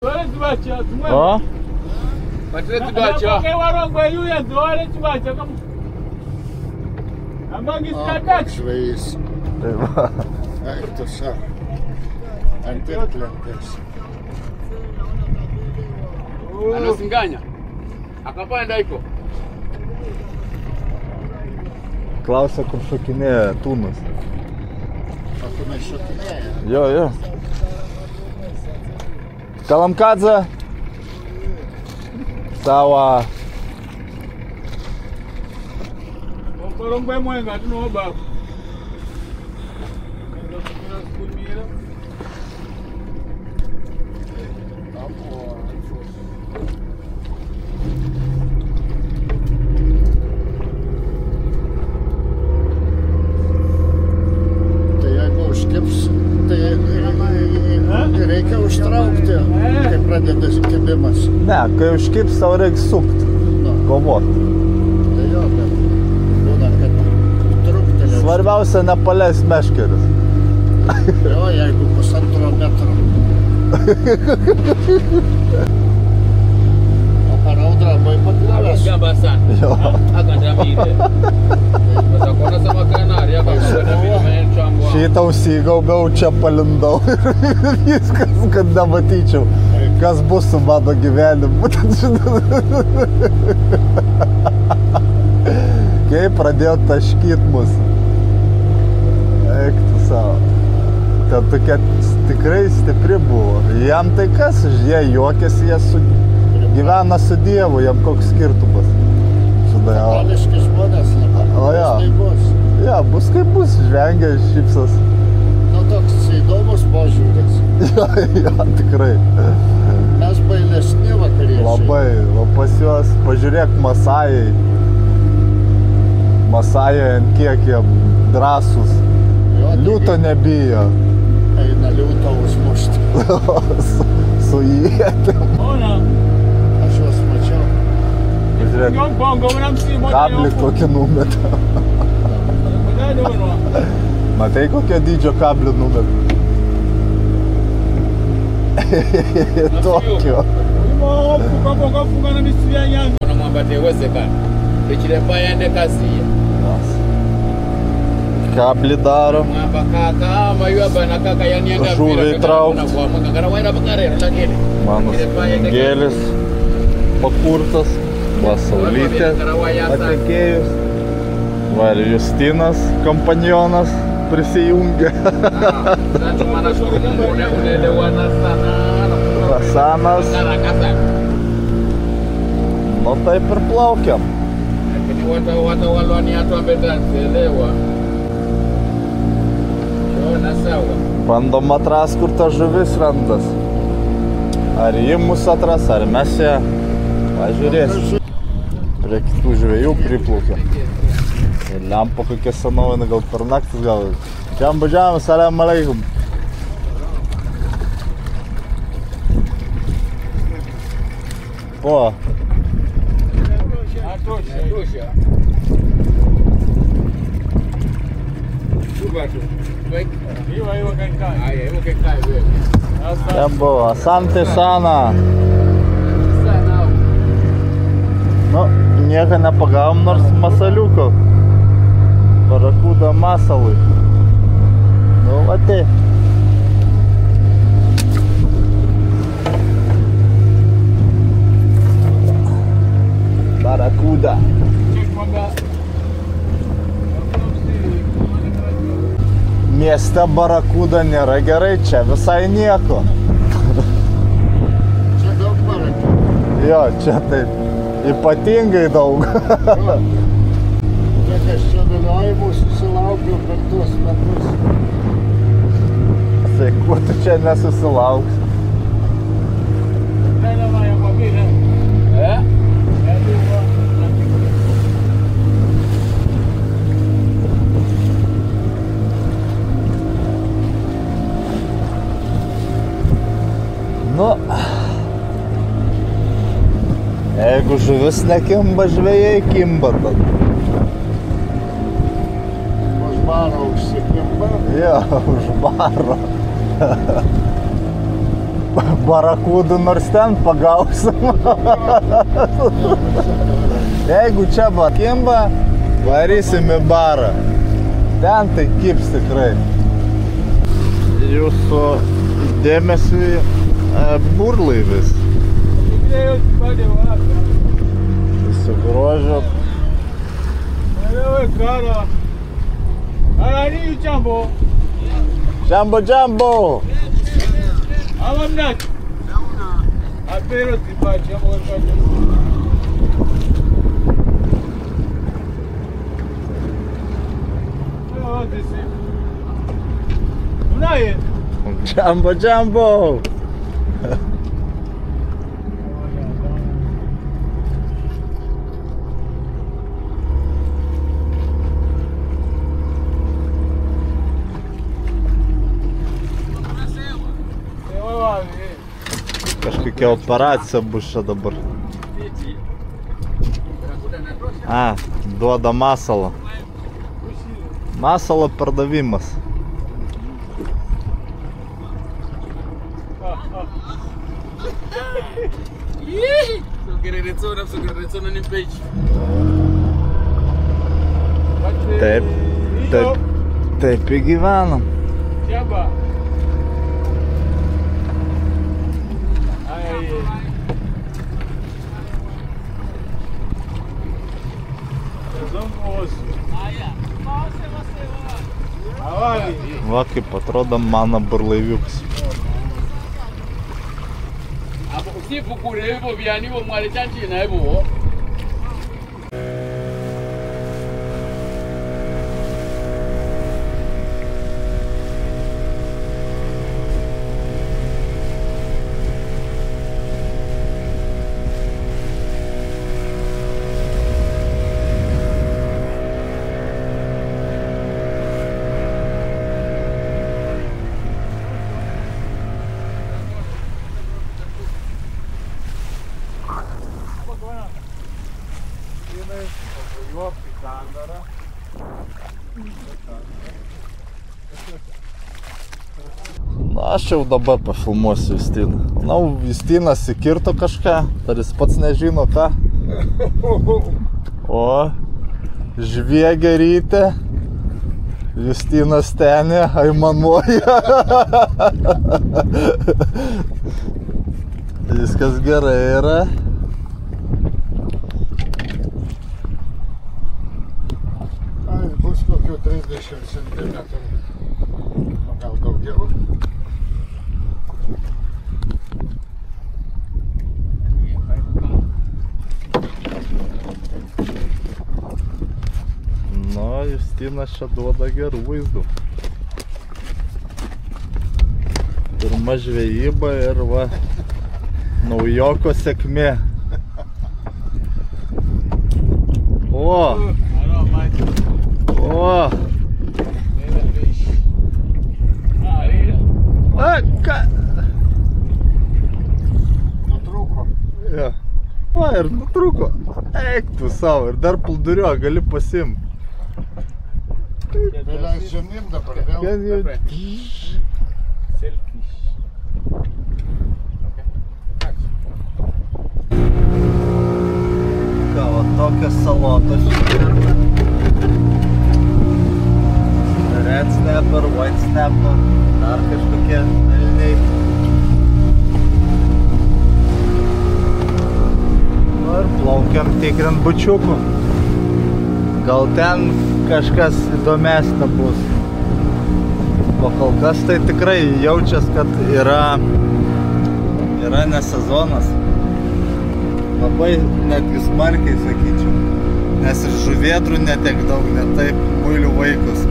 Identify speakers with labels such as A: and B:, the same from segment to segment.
A: Olha tu batia, tu mano.
B: O?
A: Batia tu batia. Quem varou banho e olha tu batia como. A manga escadete.
C: Žvejys.
B: Tai va.
C: Ir tu sa. Ant irklentės.
A: Anasinganya. Akapanda iko.
B: Klausia, kur šokinėja tūnas.
C: O tu nešokinėja?
B: Jo. Kalamkadze. Sawa.
A: Orang bai mai ga tuno ba.
C: Tai jeigu užkips, tai reikia užtraukti, kai pradeda kibimas.
B: Ne, kai užkips, tau reikia sukt. Kovot.
C: Tai jo, bet būna, kad truktelė.
B: Svarbiausia nepaleis meškeris.
C: Jo, jeigu 1,5 metro. O per audrą bai pakliavęs.
A: Gambasan.
B: Jo.
A: Akan ramybė. Sakona sama kanarija,
B: Šitą užsigaubiau, čia palindau ir viskas, kad nematyčiau, kas bus su mano gyvenimu. Kai pradėjo taškyt mus. Eik tu savo. Ten tokia tikrai stipri buvo. Jam tai kas, jie juokėsi, jie gyvena su Dievu, jam koks skirtumas. Žinai,
C: Katališki žmonės labai.
B: O jo.
C: Tai bus.
B: Ja, bus kaip bus, žvengia, šypsas.
C: Nu, toks įdomus požiūris.
B: Jo, tikrai.
C: Mes bailesni vakariečiai.
B: Labai, o pas juos, pažiūrėk, Masajai. Masajai ant kiek jie drąsūs.
C: Jo,
B: Liūto nebijo.
C: Eina liūto užmušti.
B: Su ietim.
C: Aš juos mačiau.
B: Pažiūrėk, kablį kokį numetą. Matai, kokio dydžio kablį numetą? Tokio. Kablį daro. Žuviai traukt. Mano gėlis pakurtas. Va, Saulytė atekėjus. Va, ir Justinas, kompanionas, prisijungia. Hasanas. Nu taip ir plaukiam. Bandom atras, kur ta žuvis randas. Ar ji mus atras, ar mes ją. Pažiūrėsim. Prie kitų žvejų priplaukiam. Ir lempa kokia senovina, gal per naktis gal. Čiam badžiam, salam aleikum. O. Čia buvo, Asante Sana. Nu, nieko nepagavom, nors masaliuko. Barakuda masalui. Nu, atei. Barakuda. Mieste barakuda nėra gerai, čia visai nieko.
C: Čia daug barakų.
B: Jo, čia taip. Ypatingai daug.
C: Kiek aš čia viliojimų susilaukiau per tuos metus.
B: Tai kur tu čia nesusilauksi? Nu, jeigu žuvis nekimba, žvejai kimba tada.
C: Už baro užsikimba.
B: Jo, už baro. barakudų nors ten pagausim. Jeigu čia kimba, varysim į barą. Ten tai kips tikrai. Jūsų dėmesiui burlaivis. Įsigrožio. Jumbo, jumbo! Jumbo, jumbo! Kažkokia operacija bus čia dabar. Duoda masalą. Masalo pardavimas. Taip įgyvenam. Va kaip atrodo mano burlaiviukas. Aš jau dabar pafilmuosiu Justiną. Na, Justinas įkirto kažką, ar jis pats nežino ką. O, žviegia ryte, Justinas tenė, aimanuoja. Viskas gerai yra.
C: Bus kokių 30 centimetrų, gal daugiau.
B: Justinas čia duoda gerų vaizdų. Pirma žvejyba ir va, naujoko sėkmė. O! Ką?
C: Nutrūko.
B: Ja. Va, ir nutrūko. Eik tu savo, ir dar plūdurio gali pasiimt.
C: Vėliau žemyn dabar vėl.
B: Ką, va tokios salotos. Red snapper, white snapper, dar kažkokie elniai. Ir plaukiam tikrint bučiukų. Gal ten kažkas įdomesnė bus. O kol kas tai tikrai jaučias, kad yra ne sezonas. Labai netgi smarkiai sakyčiau. Nes ir žuvėdrų netiek daug, ne taip muilių vaikus.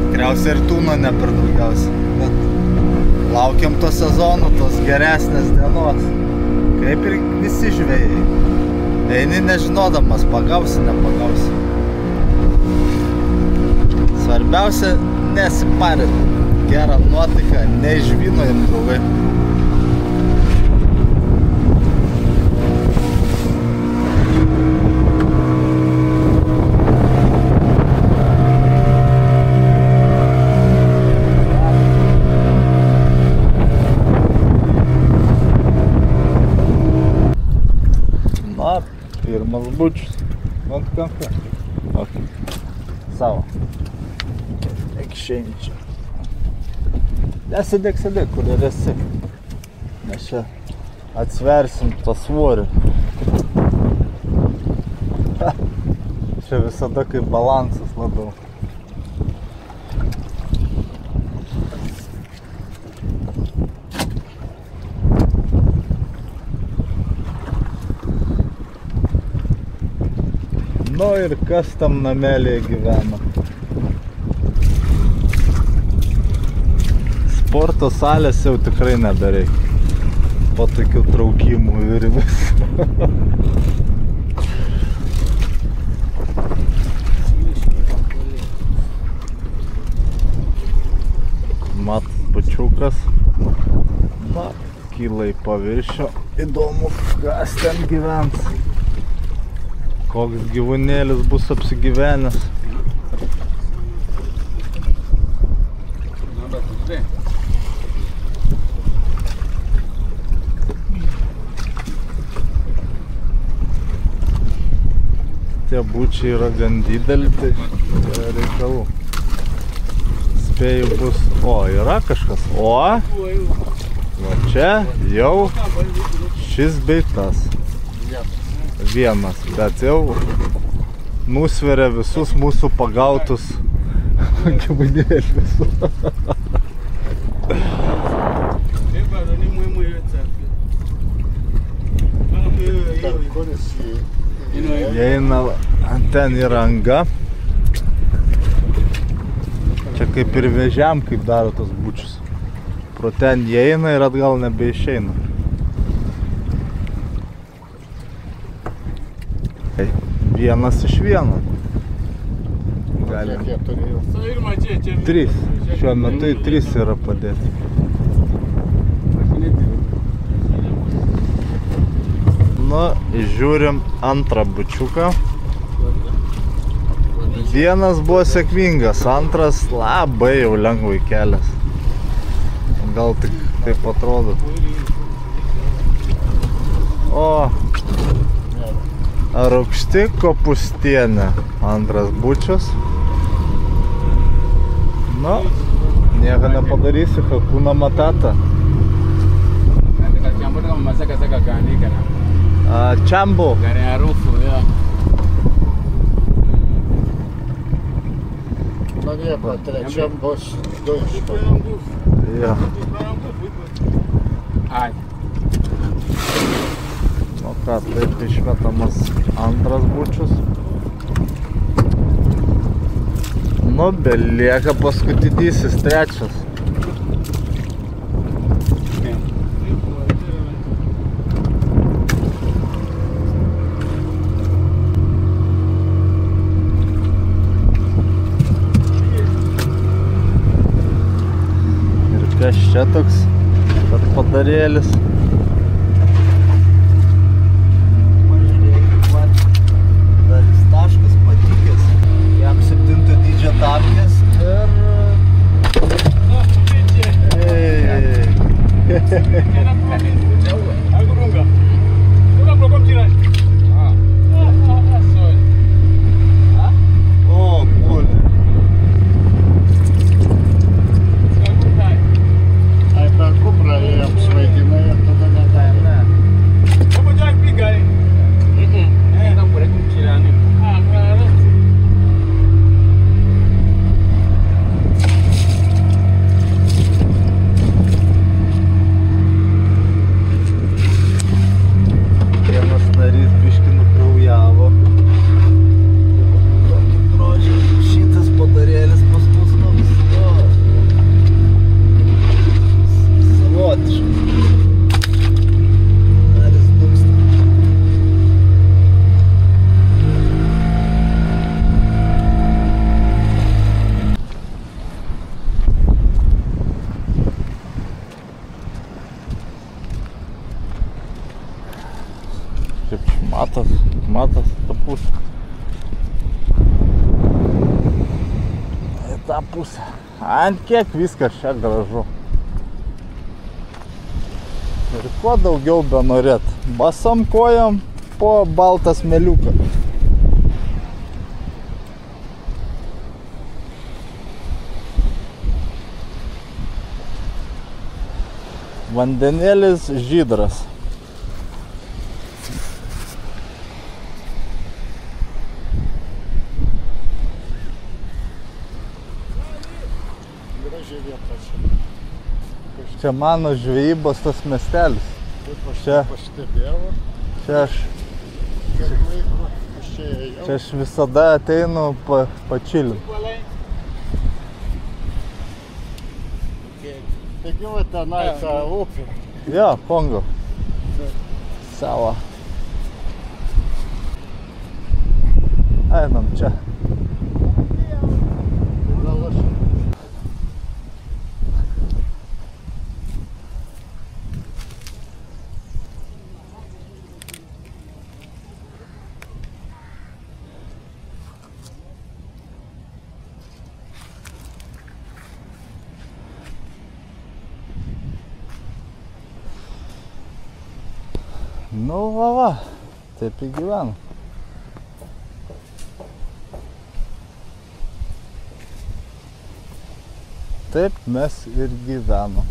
B: Tikriausiai ir tūno ne per daugiausiai. Bet laukiam to sezono, tos geresnės dienos. Kaip ir visi žvejai. Eini nežinodamas, pagausi, nepagausi. Svarbiausia, nesiparit. Gerą nuotaiką, neišvynojam draugai. bučius. Ant kampė. Ok. Savo. Eik išeini čia. Sėdėk, kur ir esi. Mes čia atsversim tą svorį. Čia visada kaip balansas labiau. Nu ir kas tam namelėje gyvena? Sporto salės jau tikrai nebereikia. Po tokių traukimų ir vis. Mat bučiukas. Na, kyla į paviršių. Įdomu, kas ten gyvens. Koks gyvūnėlis bus apsigyvenęs. Tie bučiai yra gan dideli, tai yra reikalų. Spėju bus... O, yra kažkas. O, va čia jau šis bei tas. Vienas, bet jau nusveria visus mūsų pagautus gyvūnėlius. Įeina ten įranga. Čia kaip ir vėžiam, kaip daro tos bučius. Pro ten įeina ir atgal nebeišeina. Vienas iš vieno. Galim. Trys. Šiuo metu 3 yra padėti. Nu, žiūrim antrą bučiuką. Vienas buvo sėkmingas, antras labai jau lengvai kelias. Gal tik taip atrodo. O, rūgšti kopūstienė. Antras bučius. Nu, nieko nepadarysi, Hakuna Matata. Chambo.
C: Na nieko, trečiam bus 2 iš to.
B: Jo.
A: Ai.
B: Nu ką, taip išmetamas antras bučius. Nu, belieka paskutinysis, trečias. Ir kas čia toks padarėlis? Tapkės ir... O, kūlė.
C: Ai, per kuprą jie apsvaigina ir tada negali. Matas tą pusę. Į tą pusę. Ant kiek viskas čia gražu. Ir kuo daugiau benorėt. Basam kojam
B: tipo baltas meliukas. Vandenėlis žydras.
C: Gražiai vieta čia.
B: Čia mano žvejybos tas miestelis.
C: Taip aš
B: Čia.
C: pastebėjau.
B: Čia aš,
C: Kiek laiko aš čia ėjau.
B: čia aš visada ateinu pačilint.
C: Taigi va tenai ta upė.
B: Jo, Kongo. Savo. Einam čia.
C: Gal aš
B: Nu, va, taip ir gyvenu. Taip mes ir gyvenom.